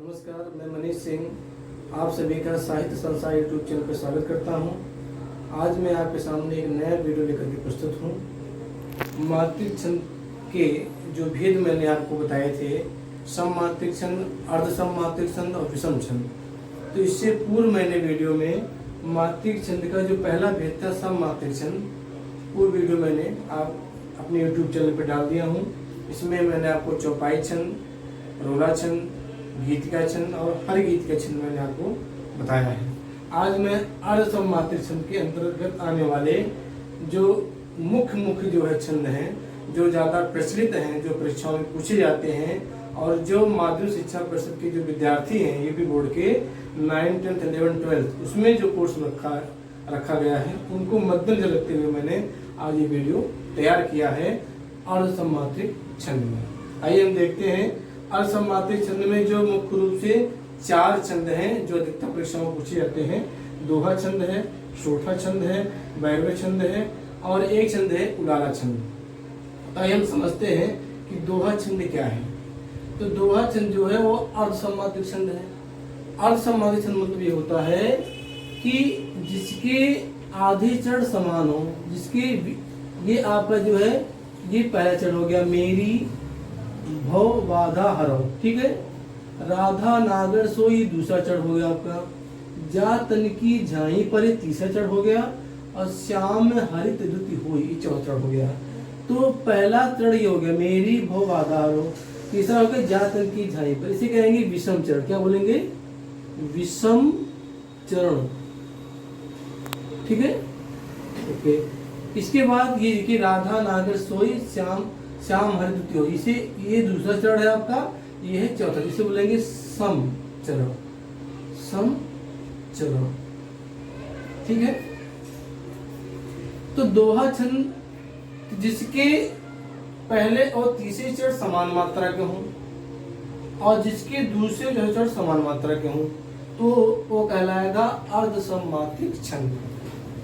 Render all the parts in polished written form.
नमस्कार, मैं मनीष सिंह आप सभी का साहित्य संसार यूट्यूब चैनल पर स्वागत करता हूं। आज मैं आपके सामने एक नया वीडियो लेकर के प्रस्तुत हूं। मात्रिक छंद के जो भेद मैंने आपको बताए थे, सममात्रिक छंद, अर्धसममात्रिक छंद और विषम छंद। तो इससे पूर्व मैंने वीडियो में मात्रिक छंद का जो पहला भेद था सममात्रिक छंद, वो वीडियो मैंने आप अपने यूट्यूब चैनल पर डाल दिया हूँ। इसमें मैंने आपको चौपाई छंद, रोला छंद, गीतिका छंद और हर गीत का छंद मैंने आपको बताया है। आज मैं अर्धसममात्रिक छंद के अंतर्गत आने वाले जो मुख्य जो है छंद हैं, जो ज़्यादा प्रचलित हैं, जो परीक्षाओं में पूछे जाते हैं और जो माध्यमिक शिक्षा परिषद के जो विद्यार्थी हैं यूपी बोर्ड के 9, 10, 11, 12 उसमें जो कोर्स रखा गया है, उनको मद्देनजर रखते हुए मैंने आज ये वीडियो तैयार किया है अर्धसममात्रिक छंद में। आइए हम देखते हैं अर्धसममात्रिक छंद में जो मुख्य रूप से 4 छंद हैं जो अधिकतर परीक्षाओं में पूछे जाते हैं। दोहा छंद है, शोठा छंद है, भैरव छंद है और एक छंद है उलाला छंद। आइए हम समझते हैं कि दोहा छंद क्या है। तो दोहा छंद जो है वो अर्धसममात्रिक छंद है। अर्धसममात्रिक छंद मतलब ये होता है कि जिसके आधे चरण समान हो, जिसके ये आपका जो है ये पहला चरण हो गया, मेरी भव बाधा हरो, ठीक है। राधा नागर सोई दूसरा चरण हो गया आपका। जा तन की झाई पर तीसरा चरण हो गया और श्याम हरित द्युति होई ये चौथा चरण हो गया। तो पहला चरण ये हो गया मेरी भव बाधा हरो, तीसरा हो गया जा तन की झाई पर, इसे कहेंगे विषम चरण। क्या बोलेंगे? विषम चरण, ठीक है, ओके। इसके बाद ये देखिए राधा नागर सोई श्याम हरित द्युति हो, इसे ये दूसरा चरण है आपका, ये है चौथा, जिसे बोलेंगे सम चरण, सम चरण, ठीक है। तो दोहा छंद जिसके पहले और तीसरे चरण समान मात्रा के हों और जिसके दूसरे चरण समान मात्रा के हों, तो वो कहलाएगा अर्धसममात्रिक छंद।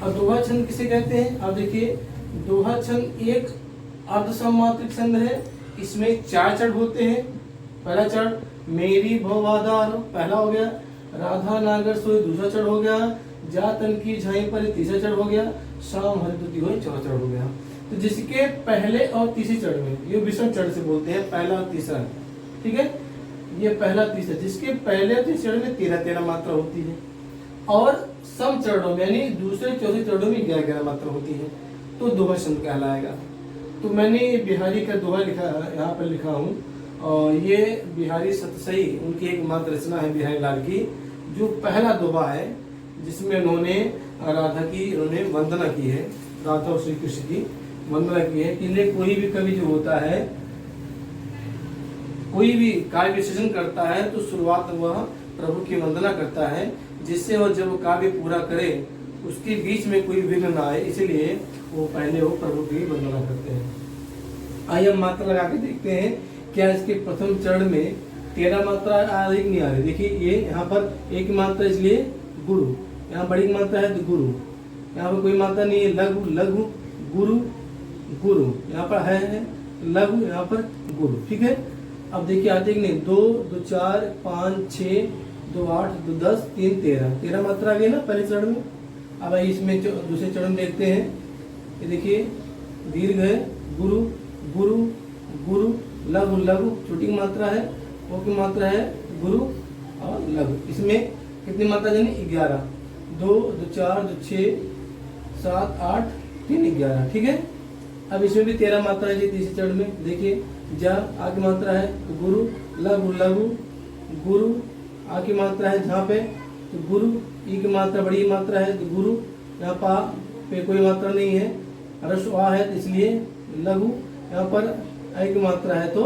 और दोहा छंद किसे कहते हैं? अब देखिए, दोहा छंद एक अर्धसममात्रिक छंद है। इसमें 4 चरण होते हैं। पहला चरण मेरी भव बाधा हरो पहला हो गया, राधा नागर सोई दूसरा चरण हो गया, जा तन की झाई पर तीसरा चरण हो गया, श्याम हरित द्युति होई चौथा चरण हो गया। तो जिसके पहले और तीसरे चरण में, ये विषम चरण से बोलते हैं, पहला और तीसरा, ठीक है, ये पहला तीसरा, जिसके पहले और तीसरे चरण में 13-13 मात्रा होती है और सम चरणों में यानी दूसरे चौथे चरणों में 11-11 मात्रा होती है, तो दोहा छंद कहलाएगा। तो मैंने बिहारी का दोहा लिखा, यहाँ पर लिखा हूँ, और ये बिहारी सतसई उनकी एक मात्र रचना है बिहारी लाल की, जो पहला दोहा है जिसमें उन्होंने राधा की उन्होंने वंदना की है, राधा और श्री कृष्ण की वंदना की है। कि कोई भी कवि जो होता है, कोई भी काव्य विश्लेषण करता है तो शुरुआत वह प्रभु की वंदना करता है, जिससे वह जब काव्य पूरा करे उसके बीच में कोई विघ्न ना आए, इसीलिए वो पहले वो प्रभु की वंदना करते हैं। आइए हम मात्रा लगा के देखते हैं क्या इसके प्रथम चरण में 13 मात्रा आ रही नहीं आ रही। देखिए ये यहाँ पर एक मात्रा, इसलिए गुरु, यहाँ बड़ी मात्रा है तो गुरु, यहाँ पर कोई मात्रा नहीं है, लघु लघु गुरु गुरु, यहाँ पर है लघु, यहाँ पर गुरु, ठीक है। अब देखिए आते कि नहीं, 2, 2, 4, 5, 6, 2, 8, 2, 10, 3, 13 मात्रा आ गई ना पहले चरण में। अब इसमें दूसरे चरण देखते हैं, ये देखिए दीर्घ है, गुरु गुरु गुरु, लघु लघु छोटी मात्रा है, वो की मात्रा है गुरु और लघु। इसमें कितनी मात्रा जानी? 11, 2, 2, 4, 2, 6, 7, 8, 3, 11, ठीक है। अब इसमें भी 13 मात्रा है तीसरे चरण में। देखिए जा आ की मात्रा है तो गुरु, लघु लघु गुरु, आ की मात्रा है जहाँ पे तो गुरु, ई की मात्रा बड़ी मात्रा है तो गुरु, यहाँ पा पे कोई मात्रा नहीं है, ह्रस्व आ है तो इसलिए लघु, यहाँ पर आ की मात्रा है तो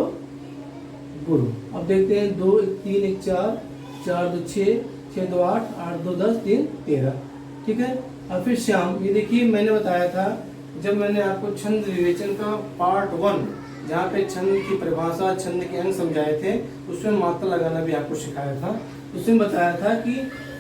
गुरु। अब देखते हैं 2, 1, 3, 1, 4, 4, 2, 6, 6, 2, 8, 8, 2, 10, 3, 13, ठीक है। और फिर श्याम, ये देखिए मैंने बताया था जब मैंने आपको छंद विवेचन का पार्ट 1 जहाँ पे छंद की परिभाषा, छंद के अंग समझाए थे, उसमें मात्रा लगाना भी आपको सिखाया था। उसमें बताया था कि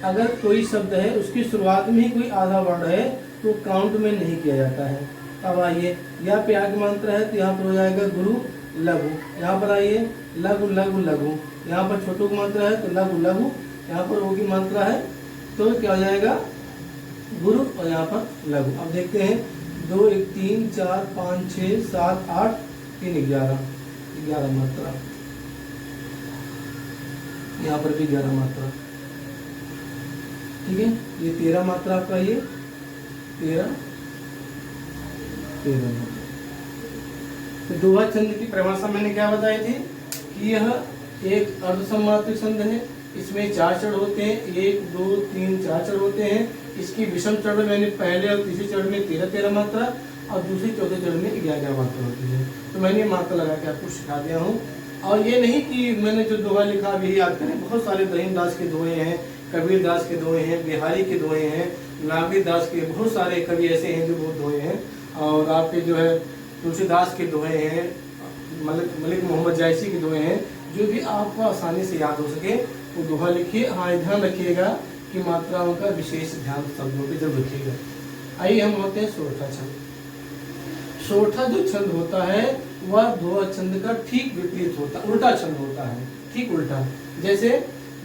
अगर कोई शब्द है उसकी शुरुआत में ही कोई आधा वर्ण है तो काउंट में नहीं किया जाता है। अब आइए यहाँ पे आगे मात्रा है तो यहाँ पर हो जाएगा गुरु, लघु, यहाँ पर आइए लघु लघु लघु, यहाँ पर छोटू की मात्रा है तो लघु लघु, यहाँ पर ओ की मात्रा है तो क्या हो जाएगा गुरु, और यहाँ पर लघु। अब देखते हैं 2 1 3 4 5 6 7 8 3 11, 11 मात्रा, यहाँ पर भी 11 मात्रा, ठीक है। ये 13 मात्रा आपका, ये 13 मात्रा। तो दोहा छंद की परिभाषा मैंने क्या बताई थी कि यह एक अर्धसमात्रिक छंद है, इसमें 4 चढ़ होते हैं, 1 2 3 4 चढ़ होते हैं। इसकी विषम चढ़ में मैंने पहले और तीसरे चढ़ में 13 मात्रा और दूसरी चौथे चढ़ में 11 मात्रा होती है। तो मैंने मात्रा लगा के आपको सिखा दिया हूँ। और ये नहीं कि मैंने जो दोहा लिखा अभी याद करें, बहुत सारे रहीमदास के दोहे हैं, कबीर दास के दोहे हैं, बिहारी के दोहे हैं, नागरी दास के, बहुत सारे कवि ऐसे हैं जो बहुत दोहे हैं। और आपके जो है तुलसीदास के दोहे हैं, मलिक मोहम्मद जायसी के दोहे हैं, जो भी आपको आसानी से याद हो सके वो दोहा लिखिए। हाँ, ध्यान रखिएगा कि मात्राओं का विशेष ध्यान शब्दों पे जरूर रखिएगा। आइए हम होते हैं सोरठा छंद। सोरठा जो छंद होता है वह दोहा छंद का ठीक विपरीत होता, उल्टा छंद होता है, ठीक उल्टा। जैसे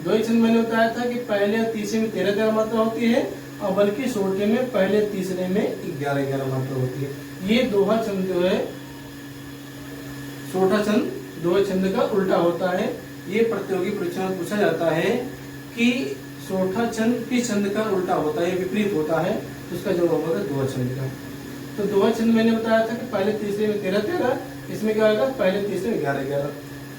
दोहा छंद मैंने बताया था कि पहले और तीसरे में 13 मात्रा होती है, और बल्कि सोरठे में पहले तीसरे में 11 मात्रा होती है। ये दोहा छंद जो है सोरठा छंद दोहा छंद का उल्टा होता है। ये प्रतियोगी परीक्षा में पूछा जाता है कि सोरठा छंद किस छंद का उल्टा होता है, विपरीत होता है, तो उसका जवाब होगा दोहा छंद का। तो दोहा छंद मैंने बताया था कि पहले तीसरे में 13, इसमें क्या होगा पहले तीसरे में 11।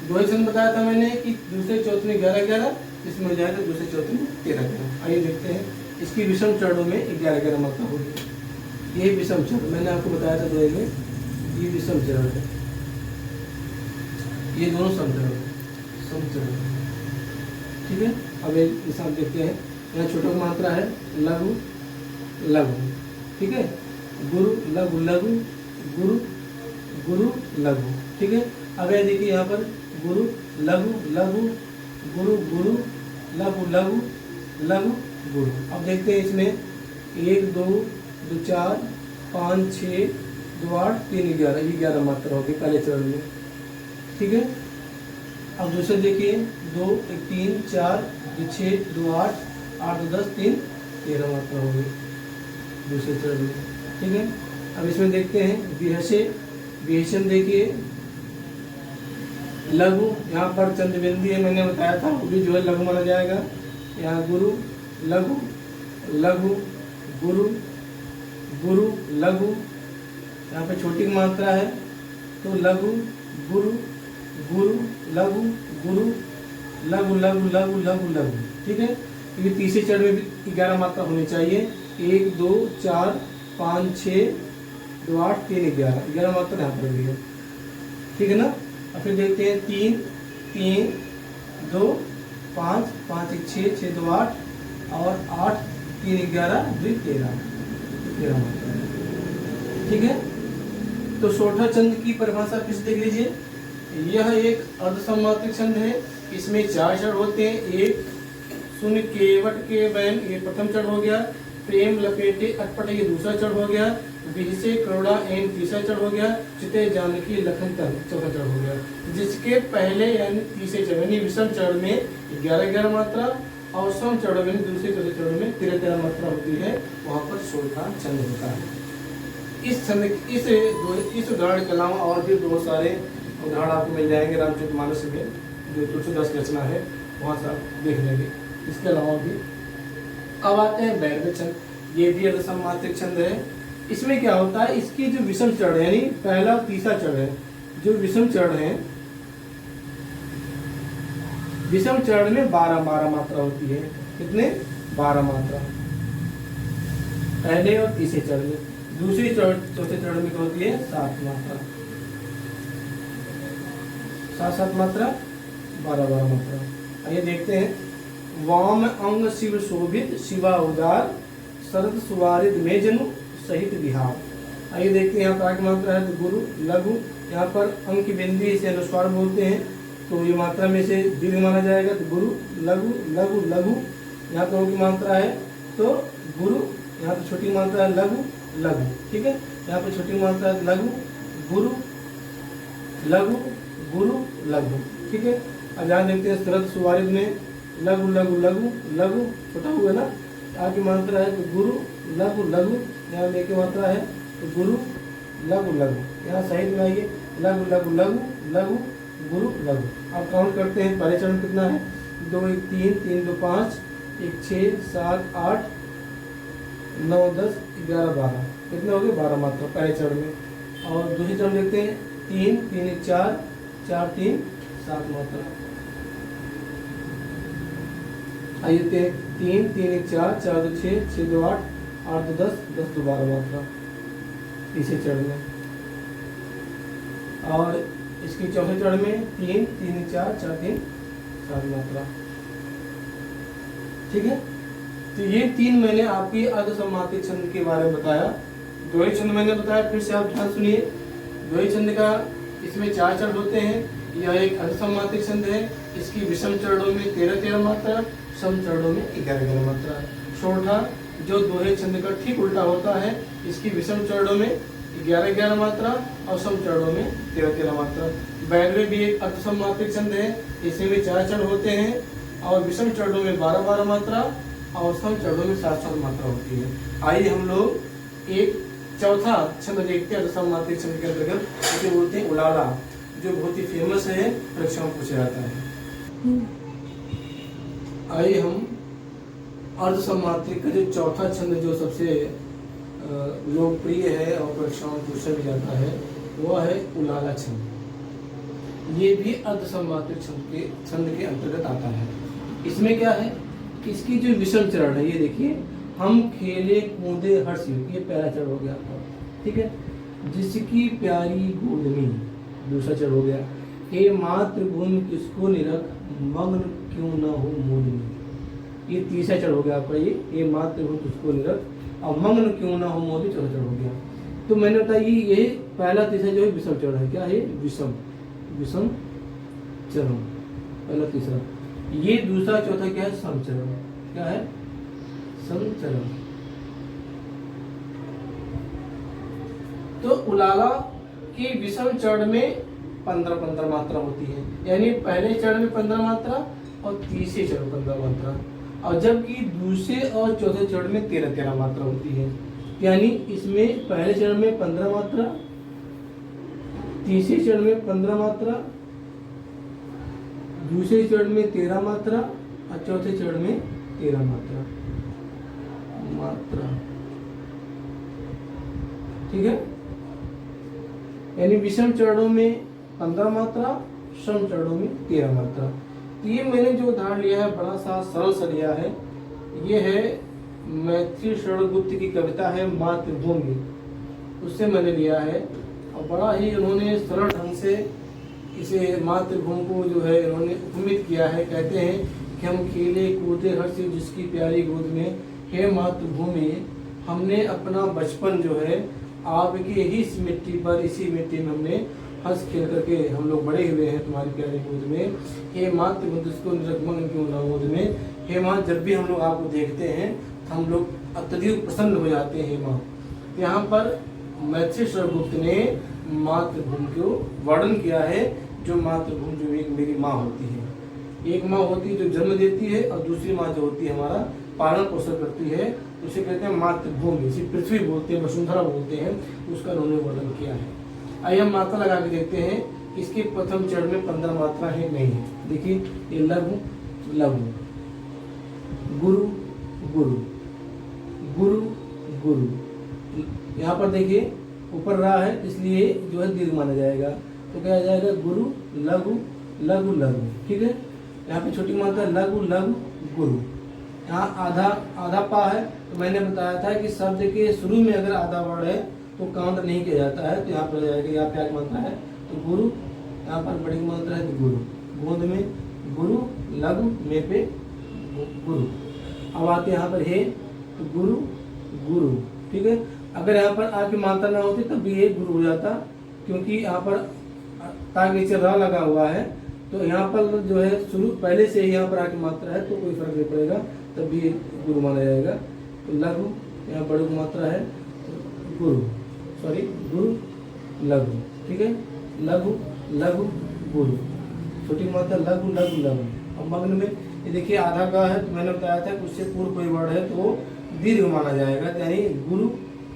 दोहा छंद बताया था मैंने कि दूसरे चौथे में 11, इसमें हो जाएगा दूसरे चौथे में 13। आइए देखते हैं इसकी विषम चरणों में 11 मात्रा होगी। ये विषम चरण मैंने आपको बताया था दोहे में, ये विषम चरण है, ये दोनों समचरण, ठीक है। अब इसे हम देखते हैं, यहाँ छोटा मात्रा है लघु लघु, ठीक है, गुरु लघु लघु, गुरु गुरु लघु, ठीक है। अब ये देखिए यहाँ पर गुरु लघु लघु, गुरु गुरु लघु लघु लघु गुरु। अब देखते हैं इसमें 1 2 2 4 5 6 2 8 3 11, ये 11 मात्रा होगी पहले चरण में, ठीक है। अब दूसरे देखिए 2 1 3 4 2 6 2 8 8 2 10 3 13 मात्रा होगी दूसरे चरण में, ठीक है। अब इसमें देखते हैं विहसन देखिए लघु, यहाँ पर चंद्रबिंदी है, मैंने बताया था वो भी जो है लघु माना जाएगा। यहाँ गुरु लघु लघु, गुरु गुरु लघु, यहाँ पे छोटी मात्रा है तो लघु गुरु गुरु लघु, गुरु लघु लघु लघु लघु लघु, ठीक है। ये तीसरे चरण में भी 11 मात्रा होनी चाहिए। 1 2 4 5 6 2 8 3 11 मात्रा यहाँ पर भी है, ठीक है ना। और फिर देखते हैं 3 3 2 5 5 1 6 6 2 8 और 8 3 11 2 13 मात्रा, ठीक है। तो सोरठा छंद की परिभाषा फिर देख लीजिए। यह एक अर्धसमात्रिक छंद है, इसमें 4 चढ़ होते हैं, 1 शून्य केवट के बैन, ये प्रथम चढ़ हो गया, प्रेम लपेटे अटपटे ये दूसरा चढ़ हो गया, विहिसे करुणा एन तीसरा चढ़ हो गया, चिते जानकी लखन तन चौथा चढ़ हो गया। जिसके पहले यानी तीसरे चढ़ यानी विषम चढ़ में 11 मात्रा और सम चढ़ में दूसरे चौथे चढ़ में 13 मात्रा होती है, वहाँ पर सोरठा छंद होता है। इस छंद इस उदाहरण के अलावा और भी बहुत सारे उदाहरण आपको मिल जाएंगे रामचरितमानस में, जो तुलसीदास की रचना है वहाँ से आप देख लेंगे। इसके अलावा भी अब आते हैं वैरव्य छंद, ये भी अर्धसमात्रिक छंद है। इसमें क्या होता है, इसकी जो विषम चढ़ है यानी पहला तीसरा चढ़ है, जो विषम चढ़ है, विषम चढ़ में 12 मात्रा होती है। कितने 12 मात्रा पहले और तीसरे चढ़ में। दूसरी चौथे चढ़ में क्या होती है 7 मात्रा, 7 मात्रा 12 मात्रा। आइए देखते हैं। वाम अंग शिव शोभित शिवा उदार, शरद सुवारित में जनु सहित विहार। आइए देखते हैं यहाँ पर मात्रा है तो गुरु लघु, यहाँ पर अंग की बिंदी से अनुस्वार बोलते हैं तो ये मात्रा में से दीर्घ माना जाएगा, तो गुरु लघु लघु लघु। यहाँ पर की मात्रा है तो गुरु, यहाँ पर छोटी मात्रा है लघु लघु, ठीक है। यहाँ पर छोटी मात्रा है लघु गुरु लघु गुरु लघु। ठीक है, अब यहाँ देखते हैं शरद सुवारिद में लघु लघु लघु लघु छोटा हुआ ना, आगे मात्रा है तो गुरु लघु लघु, यहाँ लेके मात्रा है तो गुरु लघु लघु, यहाँ साइड में आइए लघु लघु लघु लघु गुरु लघु। अब काउंट करते हैं, पहले चरण कितना है, 2 1 3 3 2 5 1 6 7 8 9 10 11 12, कितने हो गए 12 मात्रा पहले चरण में। और दूसरी चरण देखते हैं 3 3 1 4 4 3 7 मात्रा। आइए 3 3 1 4 4 2 6 6 2 8 8 2 10 10 2 12 मात्रा तीसरे चरण में। और इसके चौथे चरण में 3 3 1 4 4 3 7 मात्रा। ठीक है, तो ये 3 मैंने आपकी अर्धसमात्रिक छंद के बारे में बताया। दोहे छंद मैंने बताया, फिर से आप ध्यान सुनिए। दोहे छंद का इसमें 4 चरण होते हैं। यह एक अर्धसमात्रिक छंद है। इसकी विषम चरणों में 13-13 मात्रा, सम चरणों में 11-11 मात्रा। छोटा जो दोहे छंद का ठीक उल्टा होता है, इसकी विषम चरणों में 11-11 मात्रा और सम चरणों में 13-13 मात्रा। बैरवे भी एक अर्धसमात्रिक छंद है। इसमें 4 चरण होते हैं और विषम चरणों में 12-12 मात्रा और सम चरणों में 7-7 मात्रा होती है। आइए हम लोग एक चौथा छंद देखते हैं अर्धसमात्रिक छंद के अंतर्गत, जिसे बोलते हैं उलाला, जो बहुत ही फेमस है, परीक्षा में पूछा जाता है। आइए हम अर्धसमात्रिक का जो चौथा छंद जो सबसे लोकप्रिय है और परीक्षाओं में पूछा भी जाता है, वह है उलाला छंद। ये भी अर्धसमात्रिक छंद के अंतर्गत आता है। इसमें क्या है, इसकी जो विषम चरण है, ये देखिए, हम खेले कूदे हर्ष, ये पहला चरण हो गया आपका। ठीक है, जिसकी प्यारी गोदनी, दूसरा चरण हो गया। हे मातृभूमि किसको निरख, मग्न क्यों न हो मोदिनी, ये तीसरा चरण हो गया आपका। ये मातृभूमि किसको निरख और मग्न क्यों न हो मोदी, चौथा चरण हो गया। तो मैंने बताया ये पहला तीसरा जो है विषम चरण है। क्या है, विषम चरण, पहला तीसरा। ये दूसरा चौथा क्या है, सम चरण। क्या है, सम चरण। तो उलाला की विषम चरण में 15-15 मात्रा होती है, यानी पहले चरण में 15 मात्रा और तीसरे चरण में 15 मात्रा, और जबकि दूसरे और चौथे चरण में 13-13 मात्रा होती है। यानी इसमें पहले चरण में 15 मात्रा, तीसरे चरण में 15 मात्रा, दूसरे चरण में 13 मात्रा और चौथे चरण में 13 मात्रा। ठीक है, यानी विषम चरणों में 15 मात्रा, सम चरणों में 13 मात्रा। तो ये मैंने जो उदाहरण लिया है बड़ा सा सरल सा लिया है। ये है मैथिली शरण गुप्त की कविता है मातृभूमि, उससे मैंने लिया है। और बड़ा ही उन्होंने सरल ढंग से इसे मातृभूमि को जो है इन्होंने उपमित किया है। कहते हैं कि हम खेले कूदे हर्ष जिसकी प्यारी गोद में, हे मातृभूमि हमने अपना बचपन जो है आपकी ही इस मिट्टी पर, इसी मिट्टी में हमने हंस खेल करके हम लोग बड़े हुए हैं तुम्हारी प्यारी गोद में। हे मातृभूमि इसको निरगमन क्यों न गोद में, हे माँ जब भी हम लोग आपको देखते हैं तो हम लोग अत्यधिक प्रसन्न हो जाते हैं। माँ, यहाँ पर मैथिली शरण गुप्त ने मातृभूमि को वर्णन किया है, जो मातृभूमि जो एक मेरी माँ होती है। एक माँ होती है जो जन्म देती है और दूसरी माँ जो होती है हमारा पालन पोषण करती है, उसे कहते हैं मातृभूमि। इसी पृथ्वी बोलते हैं, वसुंधरा बोलते हैं, उसका उन्होंने वर्णन किया है। आइए हम मात्रा लगा के देखते हैं। इसके प्रथम चरण में 15 मात्रा है, नहीं है। देखिए ये लघु लघु, गुरु गुरु गुरु गुरु, यहाँ पर देखिए ऊपर रहा है इसलिए जो है दीर्घ माना जाएगा, तो क्या आ जाएगा गुरु लघु लघु लघु। ठीक है, यहाँ पे छोटी मात्रा लघु लघु गुरु। यहाँ आधा आधा पा है, तो मैंने बताया था कि शब्द के शुरू में अगर आधा वर्ड है तो काउंट नहीं किया जाता है। तो यहाँ पर जाएगा, यहाँ पे मात्रा है तो गुरु, यहाँ पर बड़ी मात्रा है तो गुरु, गोद में गुरु, लघु में पे गुरु। अब आते यहाँ पर हे तो गुरु गुरु। ठीक है, अगर यहाँ पर आपकी मात्रा ना होती तब भी ये गुरु हो जाता, क्योंकि यहाँ पर ताक नीचे र लगा हुआ है, तो यहाँ पर जो है शुरू पहले से ही यहाँ पर आके मात्रा है तो कोई फर्क नहीं पड़ेगा, तब भी गुरु माना जाएगा। तो लघु यहाँ बड़ी मात्रा है गुरु, सॉरी गुरु लघु। ठीक है, लघु लघु गुरु। छोटी मात्रा लघु लघु लघु। अब मग्न में ये देखिए आधा का है तो मैंने बताया था कि उससे पूर्व कोई वर्ण है तो दीर्घ माना जाएगा, यानी गुरु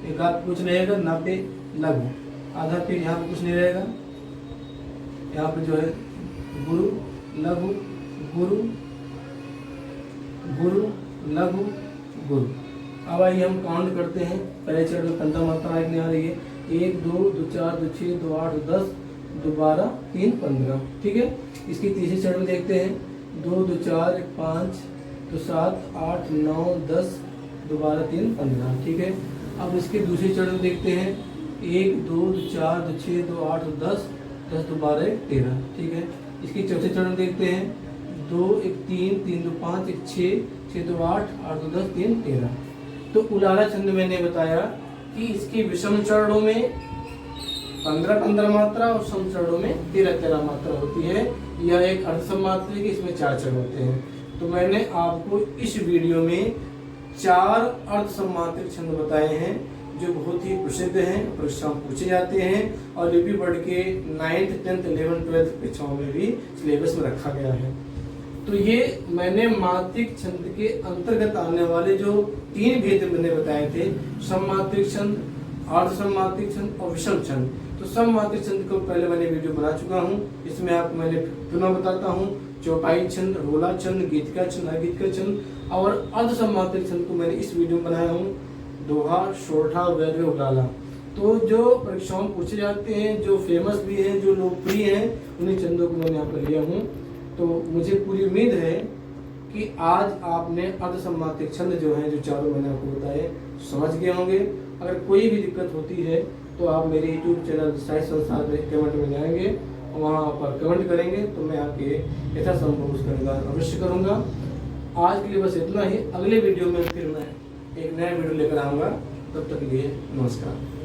एक आध कुछ रहेगा, ना पे लघु आधा, फिर यहाँ पे कुछ नहीं रहेगा, यहाँ पे जो है गुरु लघु गुरु गुरु लघु गुरु। अब आइए हम काउंट करते हैं। पहले चरण में 15 मात्राएं नहीं आ रही है, 1 2 2 4 2 6 2 8 10 2 12 3 15, ठीक है। इसकी तीसरी चरण में देखते हैं, 2 2 4 5 2 7 8 9 10 2 12 3 15, ठीक है। अब इसके दूसरी चरण में देखते हैं, 1 2 2 4 2 6 2 8 10 10 2 12 13, ठीक है। इसकी चौथे चरण में देखते हैं, 2 1 3 3 2 5 1 6 6 2 8 8 2 10 3 13। तो उलाला छंद मैंने बताया कि इसके विषम चरणों में 15-15 मात्रा और सम चरणों में 13-13 मात्रा होती है। यह एक अर्ध सम्मात्रिक है, इसमें 4 चरण होते हैं। तो मैंने आपको इस वीडियो में 4 अर्ध सम्मात्रिक छंद बताए हैं जो बहुत ही प्रसिद्ध हैं, परीक्षा में पूछे जाते हैं और यूपी बोर्ड के 9th 10th 11th 12th परीक्षाओं में भी सिलेबस में रखा गया है। तो ये मैंने मात्रिक छंद के अंतर्गत आने वाले जो 3 भेद मैंने बताए थे, सममात्रिक छंद, अर्ध सममात्रिक छंद और विषम छंद। तो सममात्रिक छंद को पहले मैंने वीडियो बना चुका हूँ, इसमें आपको मैंने पुनः बताता हूँ। चौपाई छंद, रोला छंद, गीतिका छंद, अगीतिका छंद और अर्ध सममात्रिक छंद को मैंने इस वीडियो में बनाया हूँ, दोहा, सोरठा, वैद्य, उलाला। तो जो परीक्षाओं में पूछे जाते हैं, जो फेमस भी हैं, जो लोकप्रिय हैं, उन्हीं छंदों को मैंने यहाँ पर लिया हूँ। तो मुझे पूरी उम्मीद है कि आज आपने अर्ध सम्मात्रिक छंद जो हैं, जो चारों मैंने आपको बताए, समझ गए होंगे। अगर कोई भी दिक्कत होती है तो आप मेरे YouTube चैनल साहित्य संसार में कमेंट में जाएंगे और वहाँ पर कमेंट करेंगे तो मैं आपके यथासंभव उसका निदान अवश्य करूँगा। आज के लिए बस इतना ही। अगले वीडियो में फिर मैं एक नया वीडियो लेकर आऊँगा। तब तक के लिए नमस्कार।